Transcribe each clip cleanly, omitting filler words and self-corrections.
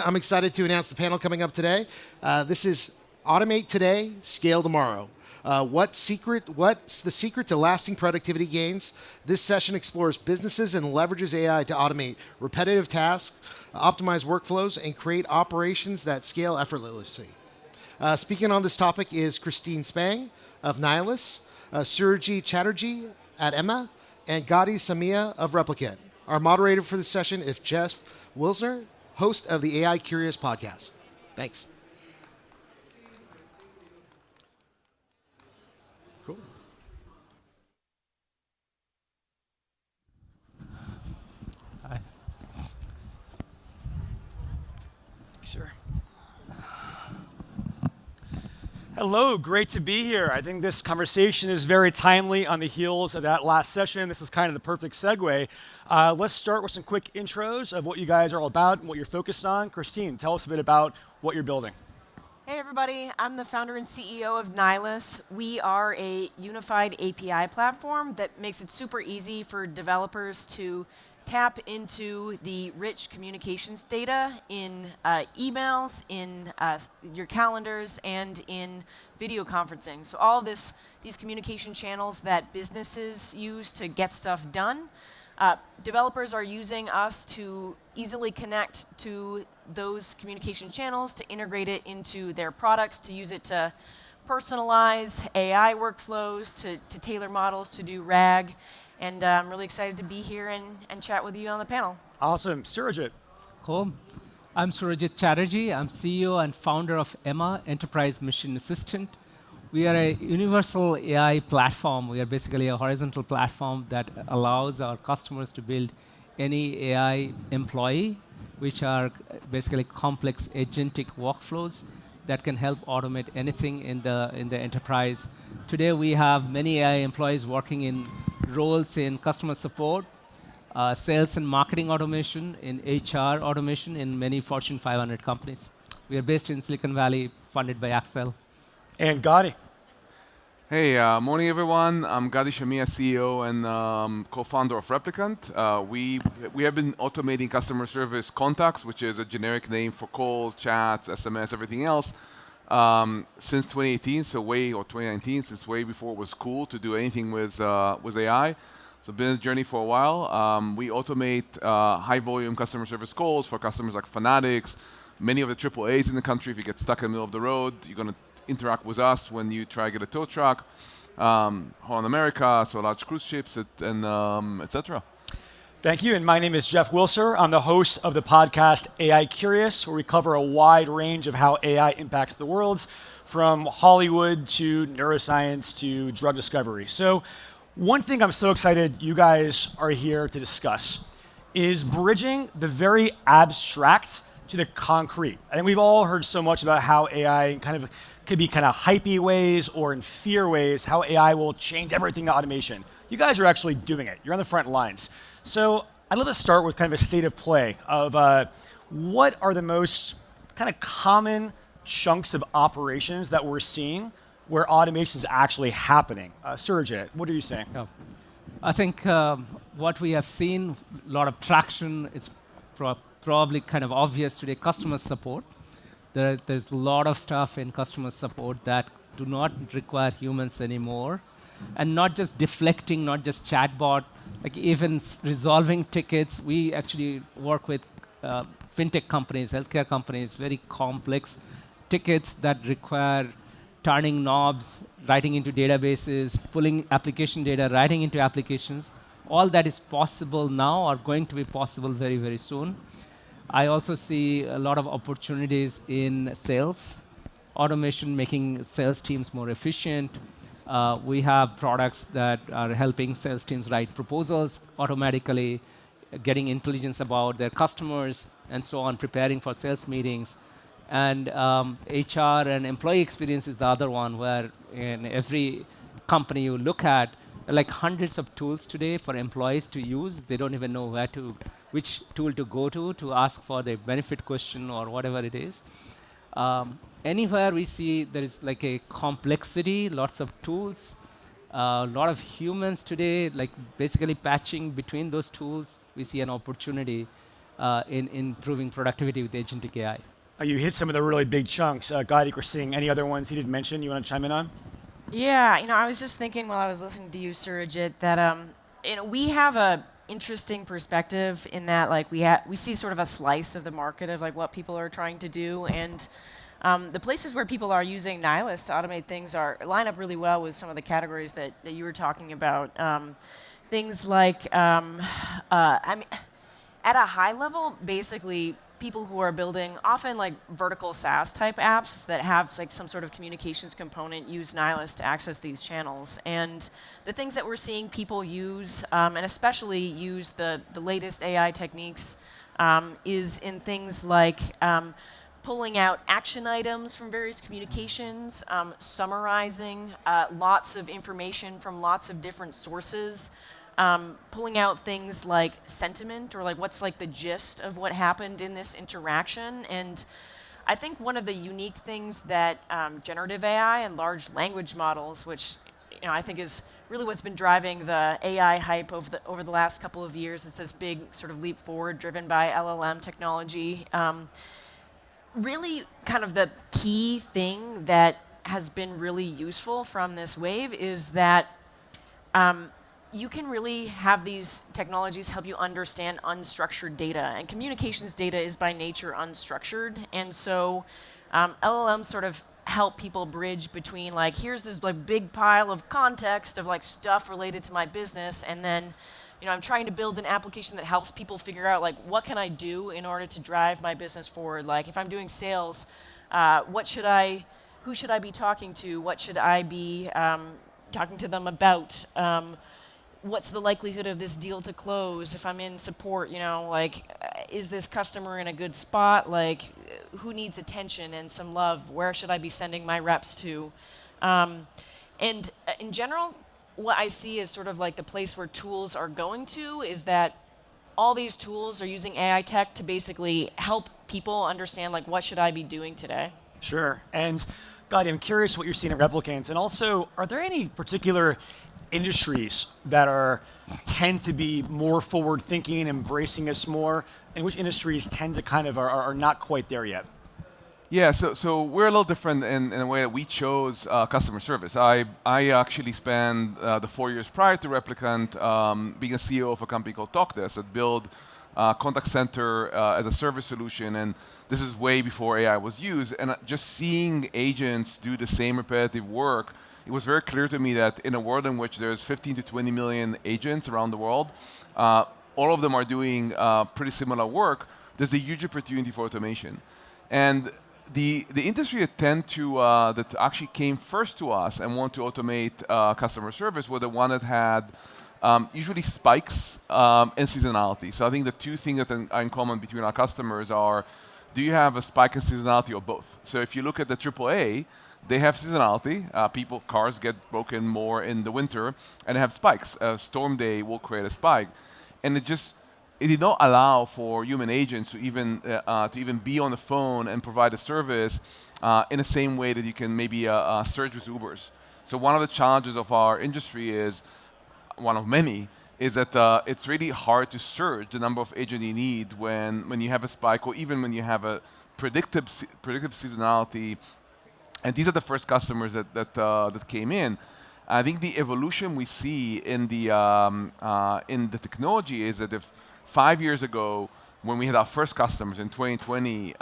I'm excited to announce the panel coming up today. This is Automate Today, Scale Tomorrow. What's the secret to lasting productivity gains? This session explores businesses and leverages AI to automate repetitive tasks, optimize workflows, and create operations that scale effortlessly. Speaking on this topic is Christine Spang of Nylas, Surajit Chatterjee at Emma, and Gadi Samia of Replicant. Our moderator for this session is Jeff Wilsner, host of the AI Curious podcast. Thanks. Cool. Hi. Sure. Hello, great to be here. I think this conversation is very timely on the heels of that last session. This is kind of the perfect segue. Let's start with some quick intros of what you guys are all about and what you're focused on. Christine, tell us a bit about what you're building. Hey everybody, I'm the founder and CEO of Nylas. We are a unified API platform that makes it super easy for developers to tap into the rich communications data in emails, in your calendars, and in video conferencing. So all these communication channels that businesses use to get stuff done, developers are using us to easily connect to those communication channels, to integrate it into their products, to use it to personalize AI workflows, to tailor models, to do RAG. And I'm really excited to be here and chat with you on the panel. Awesome. Surajit. Cool. I'm Surajit Chatterjee. I'm CEO and founder of Emma, Enterprise Mission Assistant. We are a universal AI platform. We are basically a horizontal platform that allows our customers to build any AI employee, which are basically complex agentic workflows that can help automate anything in the enterprise. Today, we have many AI employees working in roles in customer support, sales and marketing automation, in HR automation in many Fortune 500 companies. We are based in Silicon Valley, funded by Accel. And Gadi. Hey, morning everyone. I'm Gadi Samia, CEO and co-founder of Replicant. We have been automating customer service contacts, which is a generic name for calls, chats, SMS, everything else, since 2018, or 2019, since way before it was cool to do anything with AI. So been a journey for a while. We automate high volume customer service calls for customers like Fanatics, many of the AAAs in the country. If you get stuck in the middle of the road, you're going to interact with us when you try to get a tow truck. Horn America, so large cruise ships, and etc. Thank you, and my name is Jeff Wilser. I'm the host of the podcast AI Curious, where we cover a wide range of how AI impacts the world, from Hollywood to neuroscience to drug discovery. So one thing I'm so excited you guys are here to discuss is bridging the very abstract to the concrete. I think we've all heard so much about how AI could be kind of hypey ways or in fear ways, how AI will change everything to automation. You guys are actually doing it. You're on the front lines. So I'd love to start with kind of a state of play of what are the most kind of common chunks of operations that we're seeing where automation is actually happening. Surajit, what are you saying? Yeah. I think what we have seen, a lot of traction, it's probably kind of obvious today, customer support. There's a lot of stuff in customer support that do not require humans anymore. And not just deflecting, not just chatbot, like even resolving tickets. We actually work with fintech companies, healthcare companies, very complex tickets that require turning knobs, writing into databases, pulling application data, writing into applications. All that is possible now or going to be possible very, very soon. I also see a lot of opportunities in sales, automation making sales teams more efficient. We have products that are helping sales teams write proposals automatically, getting intelligence about their customers, and so on, preparing for sales meetings. And HR and employee experience is the other one, where in every company you look at, there are like hundreds of tools today for employees to use. They don't even know which tool to go to ask for the benefit question or whatever it is. Anywhere we see there is like a complexity, lots of tools, a lot of humans today, like basically patching between those tools, we see an opportunity. in improving productivity with agentic AI. You hit some of the really big chunks. Gadi, Christine, any other ones he didn't mention you want to chime in on? Yeah, I was just thinking while I was listening to you, Surajit, that we have a interesting perspective in that like we see sort of a slice of the market of like what people are trying to do, and the places where people are using Nylas to automate things line up really well with some of the categories that you were talking about. Things like, I mean, at a high level, basically people who are building often like vertical SaaS type apps that have like some sort of communications component use Nylas to access these channels. And the things that we're seeing people use, and especially use the latest AI techniques, is in things like pulling out action items from various communications, summarizing lots of information from lots of different sources, pulling out things like sentiment or like what's like the gist of what happened in this interaction. And I think one of the unique things that generative AI and large language models, which I think is really what's been driving the AI hype over the last couple of years, is this big sort of leap forward driven by LLM technology. Really kind of the key thing that has been really useful from this wave is that you can really have these technologies help you understand unstructured data. And communications data is by nature unstructured. And so LLMs sort of help people bridge between like, here's this like big pile of context of like stuff related to my business, and then I'm trying to build an application that helps people figure out like what can I do in order to drive my business forward. Like if I'm doing sales, who should I be talking to? What should I be talking to them about? What's the likelihood of this deal to close? If I'm in support, like, is this customer in a good spot? Like, who needs attention and some love? Where should I be sending my reps to? And in general, what I see is sort of like the place where tools are going to is that all these tools are using AI tech to basically help people understand, like, what should I be doing today? Sure. And, Gadi, I'm curious what you're seeing at Replicants. And also, are there any particular industries that tend to be more forward-thinking, embracing us more, and which industries tend to kind of are not quite there yet? Yeah, so we're a little different in a way that we chose customer service. I actually spent the 4 years prior to Replicant being a CEO of a company called TalkDesk that built contact center as a service solution, and this is way before AI was used. And just seeing agents do the same repetitive work, it was very clear to me that in a world in which there's 15 to 20 million agents around the world, all of them are doing pretty similar work. There's a huge opportunity for automation. And the industry that actually came first to us and want to automate customer service were the one that had usually spikes and seasonality. So I think the two things that are in common between our customers are, do you have a spike in seasonality or both? So if you look at the AAA, they have seasonality. Cars get broken more in the winter, and they have spikes. A storm day will create a spike, and it did not allow for human agents to even be on the phone and provide a service in the same way that you can maybe surge with Ubers. So one of the challenges of our industry is, one of many, is that it's really hard to surge the number of agents you need when you have a spike, or even when you have a predictive seasonality. And these are the first customers that came in. I think the evolution we see in the technology is that if 5 years ago, when we had our first customers in 2020,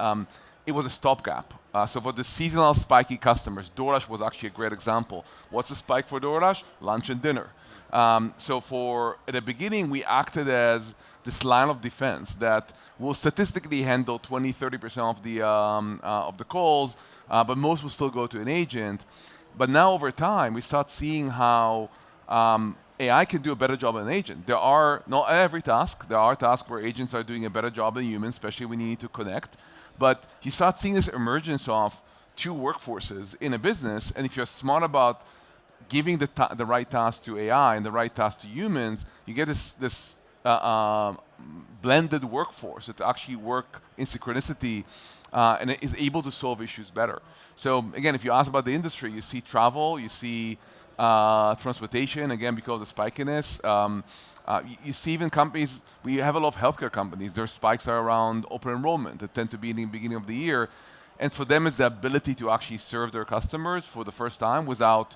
it was a stopgap. So for the seasonal spiky customers, DoorDash was actually a great example. What's the spike for DoorDash? Lunch and dinner. So at the beginning, we acted as this line of defense that will statistically handle 20-30% of the calls, but most will still go to an agent. But now over time, we start seeing how AI can do a better job than an agent. There are, not every task, there are tasks where agents are doing a better job than humans, especially when you need to connect. But you start seeing this emergence of two workforces in a business, and if you're smart about giving the right task to AI and the right task to humans, you get this blended workforce that actually work in synchronicity and is able to solve issues better. So again, if you ask about the industry, you see travel, you see transportation, again, because of the spikiness. You see even companies, we have a lot of healthcare companies, their spikes are around open enrollment that tend to be in the beginning of the year. And for them, it's the ability to actually serve their customers for the first time without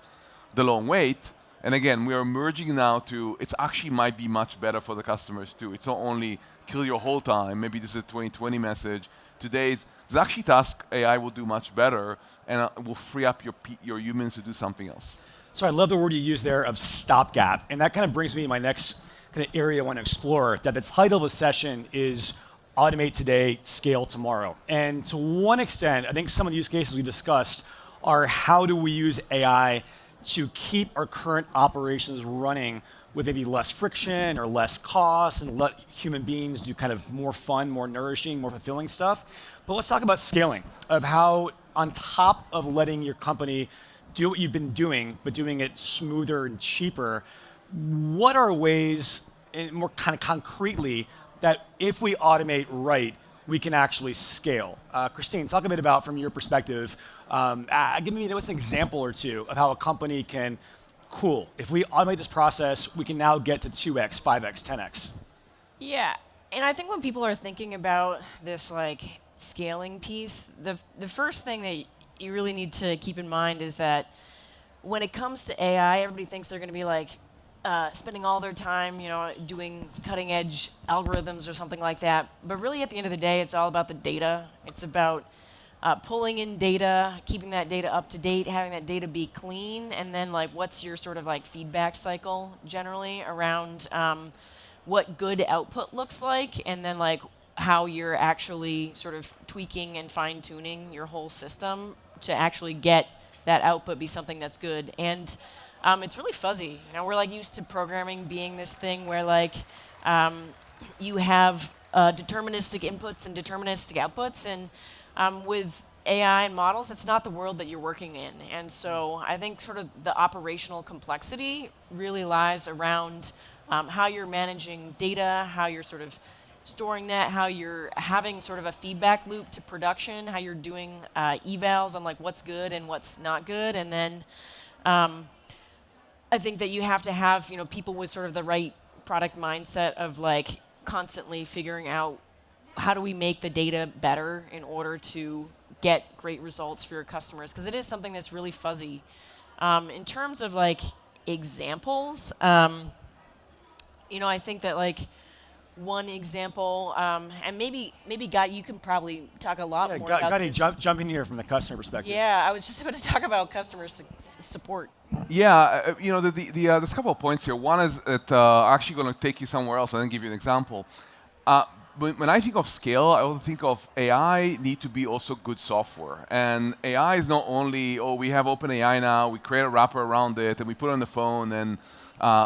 the long wait. And again, we are merging now to, it actually might be much better for the customers too. It's not only kill your whole time, maybe this is a 2020 message. Today's, there's actually task AI will do much better and will free up your humans to do something else. So I love the word you use there of stopgap. And that kind of brings me to my next kind of area I want to explore, that the title of the session is Automate Today, Scale Tomorrow. And to one extent, I think some of the use cases we discussed are how do we use AI to keep our current operations running with maybe less friction or less cost and let human beings do kind of more fun, more nourishing, more fulfilling stuff. But let's talk about scaling, of how on top of letting your company do what you've been doing, but doing it smoother and cheaper, what are ways, and more kind of concretely, that if we automate right, we can actually scale? Christine, talk a bit about, from your perspective, give me an example or two of how a company can, cool, if we automate this process, we can now get to 2x, 5x, 10x. Yeah, and I think when people are thinking about this like scaling piece, the first thing that you really need to keep in mind is that when it comes to AI, everybody thinks they're going to be like spending all their time, doing cutting edge algorithms or something like that. But really, at the end of the day, it's all about the data. It's about pulling in data, keeping that data up to date, having that data be clean, and then like what's your sort of like feedback cycle generally around what good output looks like, and then like how you're actually sort of tweaking and fine tuning your whole system to actually get that output be something that's good. And it's really fuzzy. We're like used to programming being this thing where like you have deterministic inputs and deterministic outputs, and with AI and models, it's not the world that you're working in. And so I think sort of the operational complexity really lies around how you're managing data, how you're sort of storing that, how you're having sort of a feedback loop to production, how you're doing evals on like what's good and what's not good, and then I think that you have to have people with sort of the right product mindset of like constantly figuring out how do we make the data better in order to get great results for your customers, because it is something that's really fuzzy. In terms of like examples, I think that like one example, and maybe Guy, you can probably talk a lot more about this. Jump in here from the customer perspective. Yeah, I was just about to talk about customer support. Yeah, there's a couple of points here. One is that actually going to take you somewhere else and then give you an example. When I think of scale, I also think of AI need to be also good software. And AI is not only, we have OpenAI now, we create a wrapper around it, and we put it on the phone, and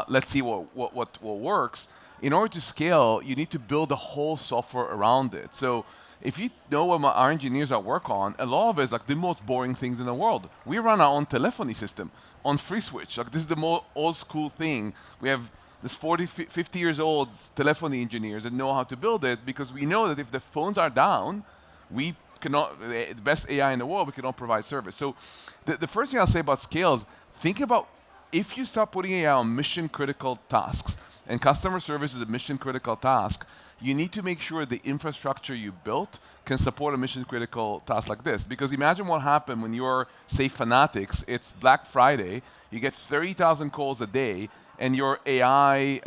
let's see what works. In order to scale, you need to build a whole software around it. So if you know what our engineers are work on, a lot of it is like the most boring things in the world. We run our own telephony system on FreeSwitch. Like this is the most old school thing. We have this 40, 50 years old telephony engineers that know how to build it, because we know that if the phones are down, we cannot, the best AI in the world, we cannot provide service. So the first thing I'll say about scale is think about if you start putting AI on mission critical tasks, and customer service is a mission critical task, you need to make sure the infrastructure you built can support a mission critical task like this. Because imagine what happened when you're, say, Fanatics, it's Black Friday, you get 30,000 calls a day, and your AI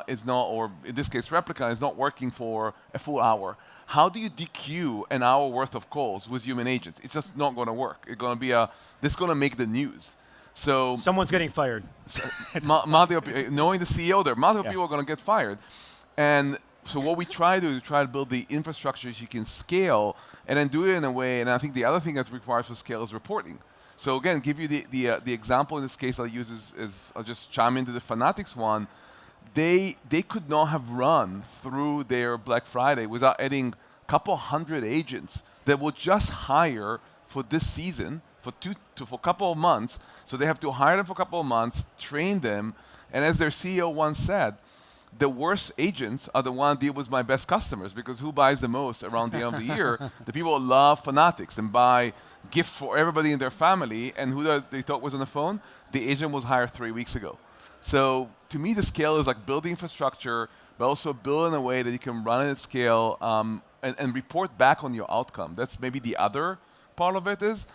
is not, or in this case, Replica, is not working for a full hour. How do you dequeue an hour worth of calls with human agents? It's just not going to work. It's going to be this is going to make the news. So someone's getting fired. Knowing the CEO there, multiple people are going to get fired. And so what we try to do is try to build the infrastructures you can scale, and then do it in a way, and I think the other thing that requires for scale is reporting. So again, give you the example in this case I'll use is I'll just chime into the Fanatics one. They could not have run through their Black Friday without adding a couple hundred agents that will just hire for this season, for a couple of months. So they have to hire them for a couple of months, train them, and as their CEO once said, the worst agents are the ones that deal with my best customers, because who buys the most around the end of the year? The people who love fanatics and buy gifts for everybody in their family, and who they thought was on the phone? The agent was hired 3 weeks ago. So to me, the scale is like building infrastructure, but also build in a way that you can run it at scale and report back on your outcome. That's maybe the other part of it is.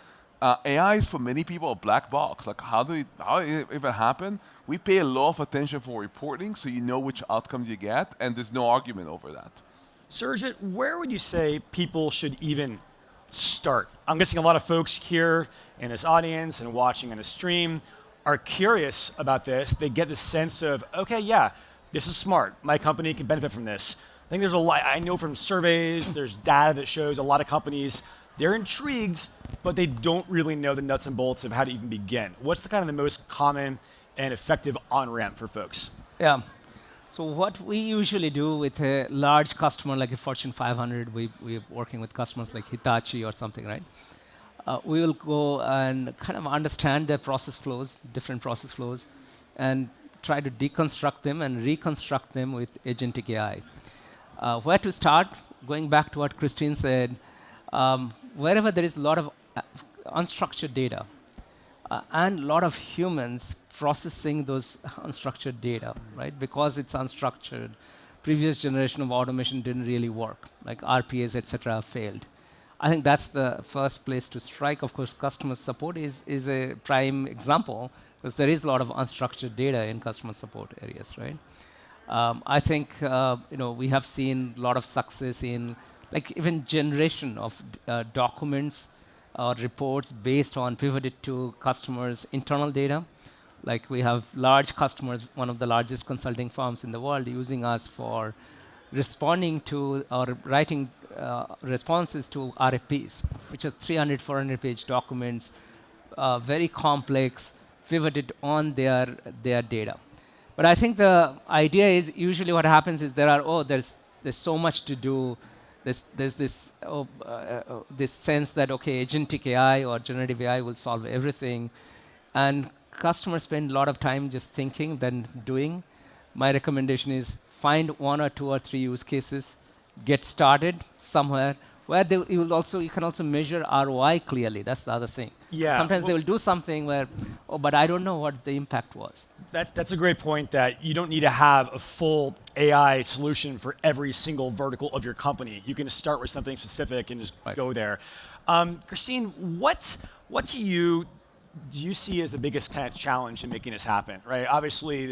AI is for many people a black box. Like how did it even happen? We pay a lot of attention for reporting, so you know which outcomes you get, and there's no argument over that. Surjit, where would you say people should even start? I'm guessing a lot of folks here in this audience and watching on a stream are curious about this. They get the sense of, okay, yeah, this is smart. My company can benefit from this. I think there's a lot, I know from surveys, there's data that shows a lot of companies, they're intrigued, but they don't really know the nuts and bolts of how to even begin. What's the kind of the most common and effective on-ramp for folks? Yeah. So what we usually do with a large customer like a Fortune 500, we're working with customers like Hitachi or something, right? We will go and kind of understand their process flows, different process flows, and try to deconstruct them and reconstruct them with agentic AI. Where to start? Going back to what Christine said, wherever there is a lot of unstructured data and a lot of humans processing those unstructured data, right? Because it's unstructured, previous generation of automation didn't really work, like RPAs, et cetera, failed. I think that's the first place to strike. Of course, customer support is a prime example, because there is a lot of unstructured data in customer support areas, right? I think we have seen a lot of success in like even generation of documents or reports based on pivoted to customers' internal data. Like we have large customers, one of the largest consulting firms in the world, using us for responding to or writing responses to RFPs, which are 300, 400-page documents, very complex, pivoted on their data. But I think the idea is usually what happens is there's so much to do. There's this sense that, okay, agentic AI or generative AI will solve everything. And customers spend a lot of time just thinking than doing. My recommendation is find 1 or 2 or 3 use cases, get started somewhere where you can also measure ROI clearly. That's the other thing. Yeah. Sometimes they will do something where, but I don't know what the impact was. That's a great point, that you don't need to have a full AI solution for every single vertical of your company. You can start with something specific and just go there. Christine, what do you see as the biggest kind of challenge in making this happen, right? Obviously,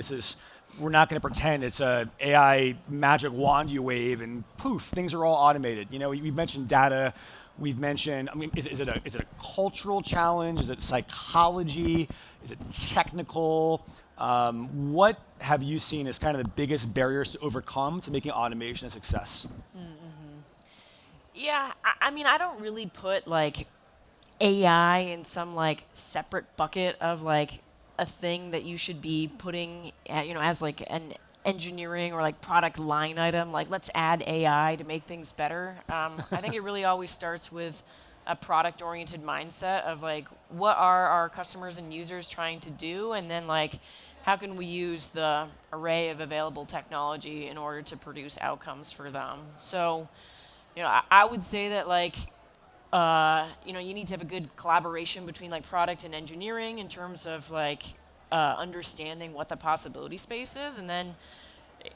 we're not going to pretend it's a AI magic wand you wave and poof, things are all automated. We've mentioned data. We've mentioned, is it a cultural challenge? Is it psychology? Is it technical? What have you seen as kind of the biggest barriers to overcome to making automation a success? Mm-hmm. Yeah, I don't really put like AI in some like separate bucket of like a thing that you should be putting, as like an engineering or like product line item. Like, let's add AI to make things better. I think it really always starts with a product-oriented mindset of like, what are our customers and users trying to do, and then like, how can we use the array of available technology in order to produce outcomes for them? So, I would say that like, you need to have a good collaboration between like product and engineering in terms of like understanding what the possibility space is, and then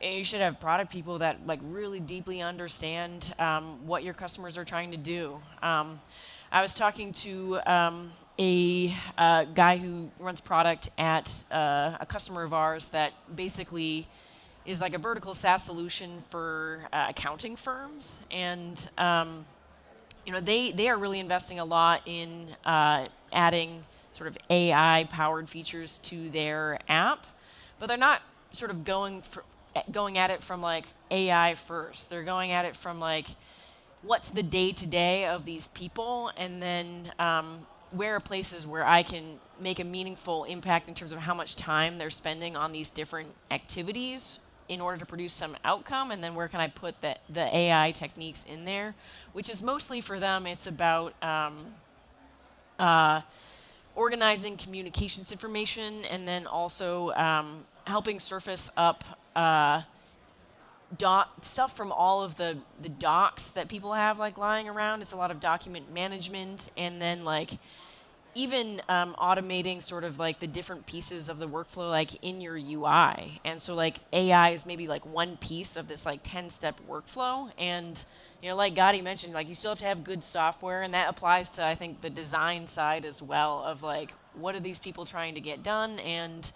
you should have product people that like really deeply understand what your customers are trying to do. I was talking to a guy who runs product at a customer of ours that basically is like a vertical SaaS solution for accounting firms, and they are really investing a lot in adding sort of AI-powered features to their app, but they're not sort of going at it from like AI first. They're going at it from like, what's the day-to-day of these people, and then where are places where I can make a meaningful impact in terms of how much time they're spending on these different activities in order to produce some outcome, and then where can I put the AI techniques in there, which is mostly for them, it's about organizing communications information, and then also helping surface up stuff from all of the docs that people have like lying around. It's a lot of document management, and then like even automating sort of like the different pieces of the workflow like in your UI. And so like AI is maybe like one piece of this like 10-step workflow. And like Gotti mentioned, like you still have to have good software, and that applies to I think the design side as well of like what are these people trying to get done, and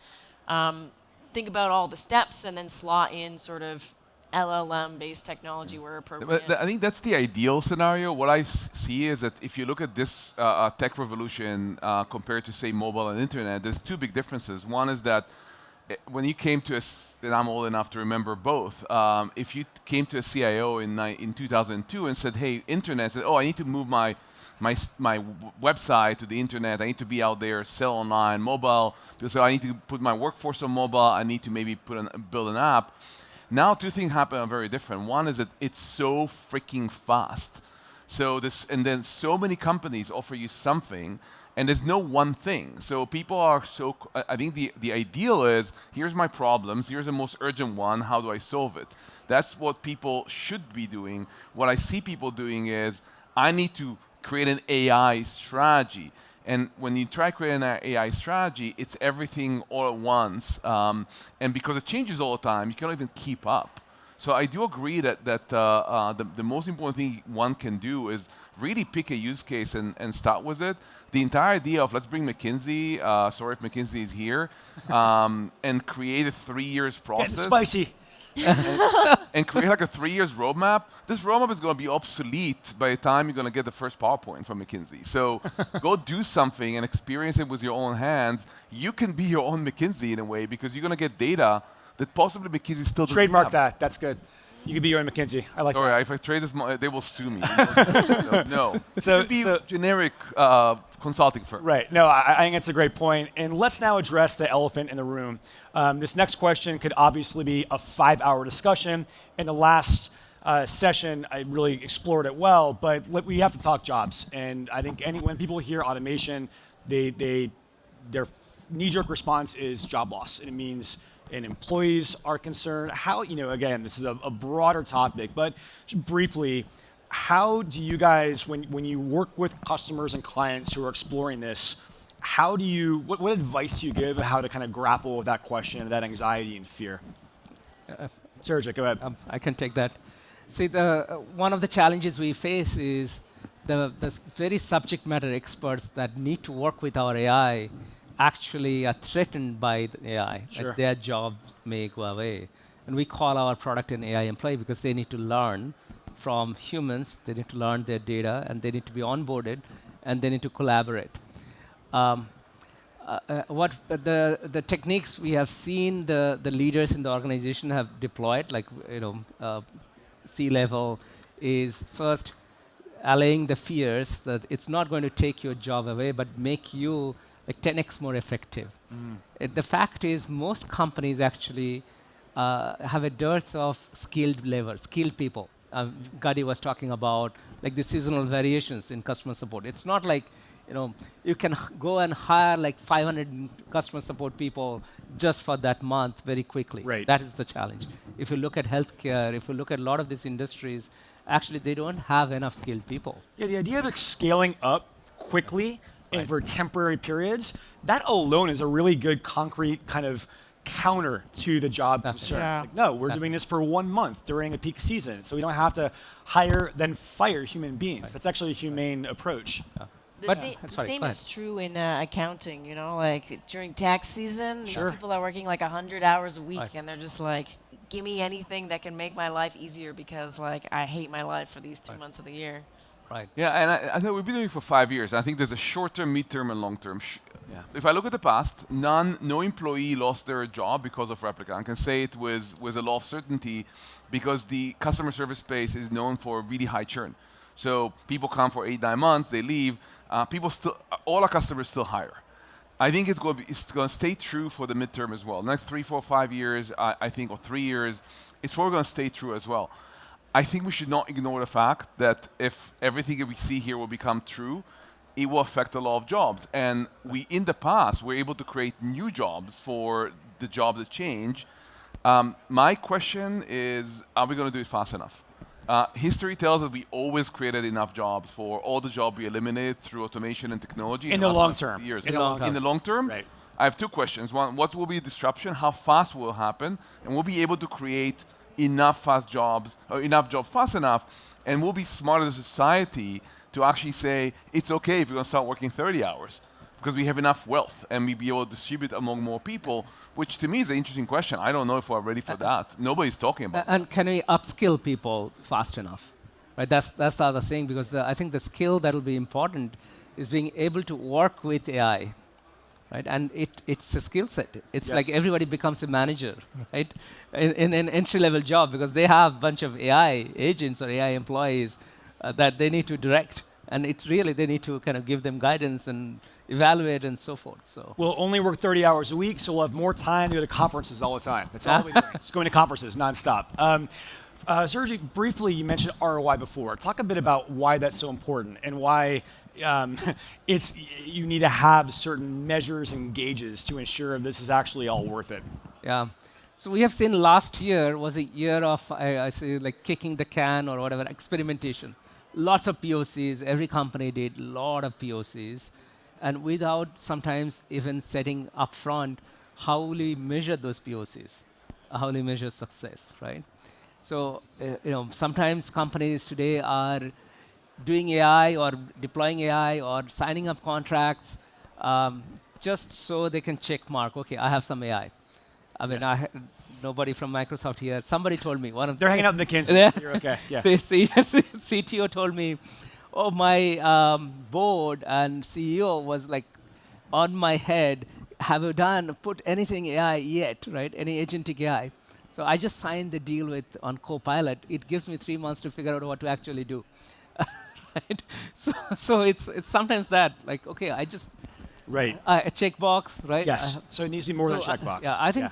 think about all the steps and then slot in sort of LLM-based technology where appropriate. But I think that's the ideal scenario. What I see is that if you look at this tech revolution compared to, say, mobile and internet, there's two big differences. One is that when you came to and I'm old enough to remember both, if you came to a CIO in 2002 and said, hey, internet, said, oh, I need to move my website to the internet, I need to be out there, sell online, mobile, so I need to put my workforce on mobile, I need to maybe build an app. Now two things happen are very different. One is that it's so freaking fast. And then so many companies offer you something, and there's no one thing. So people are I think the ideal is, here's my problems, here's the most urgent one, how do I solve it? That's what people should be doing. What I see people doing is, I need to create an AI strategy. And when you try creating an AI strategy, it's everything all at once. And because it changes all the time, you can't even keep up. So I do agree that the most important thing one can do is really pick a use case and start with it. The entire idea of let's bring McKinsey, sorry if McKinsey is here, and create a 3 years process. Getting spicy. And create like a 3 years roadmap. This roadmap is going to be obsolete by the time you're going to get the first PowerPoint from McKinsey. So go do something and experience it with your own hands. You can be your own McKinsey in a way, because you're going to get data that possibly McKinsey still doesn't Trademark have. that. That's good. You can be your own McKinsey. I like that. Sorry, if I trade this, they will sue me. No. So- It could be so- a generic consulting firm. Right. No, I think that's a great point. And let's now address the elephant in the room. This next question could obviously be a 5-hour discussion. In the last session, I really explored it well, but we have to talk jobs. And I think when people hear automation, their knee-jerk response is job loss. And it means and employees are concerned. How, again, this is a broader topic, but just briefly, how do you guys, when you work with customers and clients who are exploring this, what advice do you give how to kind of grapple with that question, that anxiety and fear? Sergey, go ahead. I can take that. See, one of the challenges we face is the very subject matter experts that need to work with our AI actually are threatened by the AI. Sure. Like their jobs may go away. And we call our product an AI employee because they need to learn from humans, they need to learn their data, and they need to be onboarded, and they need to collaborate. What the techniques we have seen the leaders in the organization have deployed, like C-level, is first allaying the fears that it's not going to take your job away, but make you like 10x more effective. The fact is, most companies actually have a dearth of skilled people. Gadi was talking about like the seasonal variations in customer support. It's not like you can go and hire like 500 customer support people just for that month very quickly. Right. That is the challenge. If you look at healthcare, if you look at a lot of these industries, actually they don't have enough skilled people. Yeah, the idea of scaling up quickly and for temporary periods, that alone is a really good concrete kind of counter to the job concern. Yeah. Like, no, we're doing this for 1 month during a peak season, so we don't have to hire then fire human beings. That's actually a humane approach. But- The sorry, same go is true in accounting, like during tax season, Sure. these people are working like 100 hours a week, Right. and they're just like, give me anything that can make my life easier because like I hate my life for these 2 months of the year. Right. Yeah, and I think we've been doing it for 5 years. I think there's a short-term, mid-term, and long-term. If I look at the past, no employee lost their job because of Replica. I can say it with a lot of certainty because the customer service space is known for really high churn. So people come for 8-9 months, they leave. All our customers still hire. I think it's going to stay true for the midterm as well. Next 3, 4, 5 years, I think, or 3 years, it's probably going to stay true as well. I think we should not ignore the fact that if everything that we see here will become true, it will affect a lot of jobs. And in the past, we're able to create new jobs for the jobs that change. My question is, are we going to do it fast enough? History tells us we always created enough jobs for all the jobs we eliminated through automation and technology. In the long term. Years. In the long term. In the long term, Right. I have two questions. One, what will be disruption? How fast will it happen? And we'll be able to create enough fast jobs, or enough jobs fast enough, and we'll be smart as a society to actually say, it's okay if you're going to start working 30 hours, because we have enough wealth, and we'll be able to distribute among more people, which to me is an interesting question. I don't know if we're ready for that. Nobody's talking about it. And can we upskill people fast enough? Right, that's the other thing, because I think the skill that will be important is being able to work with AI. Right? And it's a skill set. It's Yes. like everybody becomes a manager, right? In an entry-level job, because they have a bunch of AI agents or AI employees that they need to direct. And it's really, they need to kind of give them guidance and evaluate and so forth. So We'll only work 30 hours a week, so we'll have more time to go to conferences all the time. That's all we're doing. Just going to conferences nonstop. Sergey, briefly, you mentioned ROI before. Talk a bit about why that's so important and why you need to have certain measures and gauges to ensure this is actually all worth it. yeah. So we have seen last year was a year of, I say, like kicking the can or whatever, experimentation. Lots of POCs. Every company did a lot of POCs. And without sometimes even setting up front, how will we measure those POCs? How will we measure success, right? So, sometimes companies today are doing AI or deploying AI or signing up contracts just so they can check mark, okay, I have some AI. I mean, nobody from Microsoft here. Somebody told me. They're hanging out in McKinsey. You're okay. Yeah. The CTO told me, oh, my board and CEO was like on my head, have you put anything AI yet, right? Any agentic AI? So I just signed the deal on Copilot. It gives me 3 months to figure out what to actually do. Right? So it's sometimes that, like, okay, I just Right. a checkbox, right? Yes. So it needs to be more than a checkbox. Yeah, I think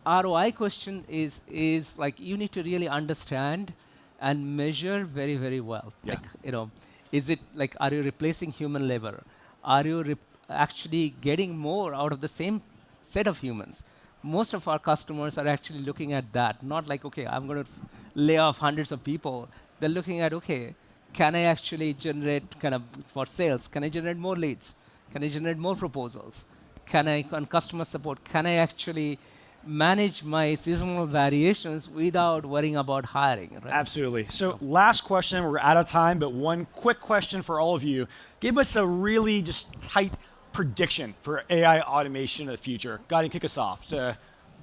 ROI question is like you need to really understand and measure very, very well. Yeah. Like, is it like, are you replacing human labor? Are you actually getting more out of the same set of humans? Most of our customers are actually looking at that, not like, okay, I'm going to lay off hundreds of people. They're looking at, okay, can I actually generate kind of for sales? Can I generate more leads? Can I generate more proposals? Can I, on customer support, can I actually manage my seasonal variations without worrying about hiring? Right? Absolutely. So last question, we're out of time, but one quick question for all of you. Give us a really just tight prediction for AI automation in the future. Gadi, kick us off.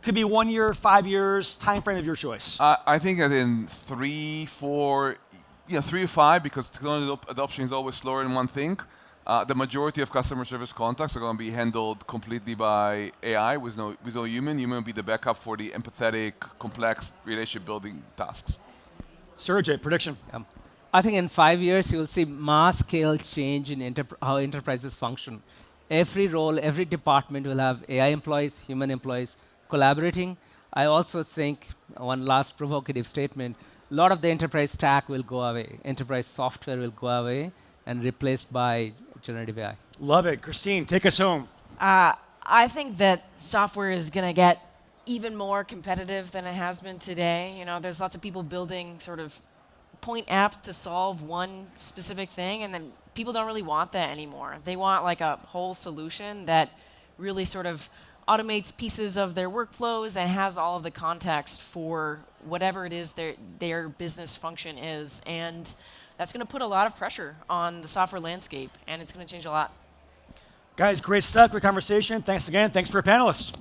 Could be 1 year, 5 years, time frame of your choice. I think that in 3, 4, 3 to 5, because technology adoption is always slower than one thing, the majority of customer service contacts are going to be handled completely by AI with no human. Human will be the backup for the empathetic, complex relationship building tasks. Sergey, prediction. I think in 5 years, you'll see mass scale change in how enterprises function. Every role, every department will have AI employees, human employees collaborating. I also think, one last provocative statement, a lot of the enterprise stack will go away. Enterprise software will go away and replaced by generative AI. Love it. Christine, take us home. I think that software is going to get even more competitive than it has been today. There's lots of people building sort of point apps to solve one specific thing, and then people don't really want that anymore. They want like a whole solution that really sort of automates pieces of their workflows and has all of the context for whatever it is their business function is. And that's going to put a lot of pressure on the software landscape, and it's going to change a lot. Guys, great stuff, great conversation. Thanks again. Thanks for our panelists.